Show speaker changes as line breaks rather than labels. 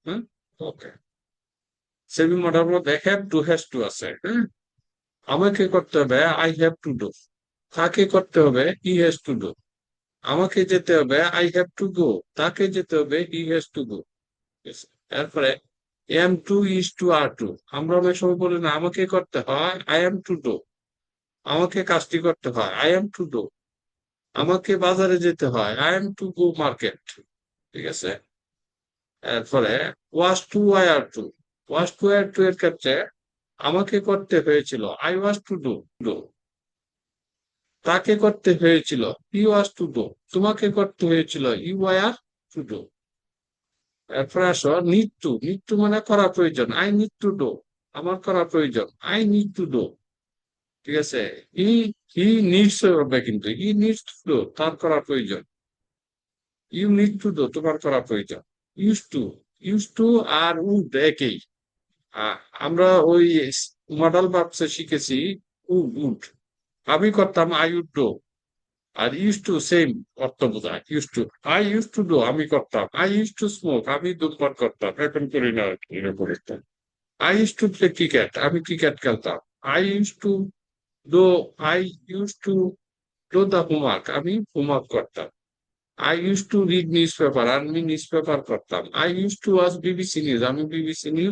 হ্যাঁ, ওকে। Semi modern মধ্যে have to has to আছে। হ্যাঁ, আমাকে করতে হবে আই হ্যাভ টু ডু, তাকে করতে হবে হি হ্যাজ টু ডু, আমাকে যেতে হবে আই হ্যাভ টু গো, তাকে যেতে হবে হি হ্যাজ টু গো। তারপরে এম টু ইজ টু আর টু, আমরা অনেক সময় বলি না আমাকে করতে হয় আই এম টু ডু, আমাকে কাজটি করতে হয় আই এম টু ডু, আমাকে বাজারে যেতে হয় I am to go market. ঠিক আছে। এরপরে ওয়াজ টু ওয়ার টু, ওয়াজ টু ওয়ার টু এর ক্ষেত্রে আমাকে করতে হয়েছিল I was to do do, তাকে করতে হয়েছিল হি ওয়াজ টু ডু, তোমাকে করতে হয়েছিল ইউ ওয়ার টু ডু। এরপরে আসো নিড টু, নিড টু মানে করা প্রয়োজন, আই নিড টু ডু, আমার করা প্রয়োজন আই নিড টু ডু। ঠিক আছে। হি হি নিডস হবে, কিন্তু হি নিডস টু ডু, তার করা প্রয়োজন। ইউ নিড টু ডু, তোমার করা প্রয়োজন। ইউজ টু, ইউজ টু আর উড একই। আমরা ওই মডাল ভার্বসে শিখেছি উড উড, আমি করতাম আই উড ডু, আর ইউজ টু সেম অর্থ বোঝায়। Use to, I use to do, আমি করতাম। আই ইউজ টু স্মোক, আমি ধূমপান করতাম, এখন করি না আর কি, এরকম একটা। I use to play cricket, আমি ক্রিকেট খেলতাম। I use to do, I use to do the homework, আমি হোমওয়ার্ক করতাম। I use to read news paper, আমি নিউজ পেপার করতাম। I use to watch BBC news, আমি BBC news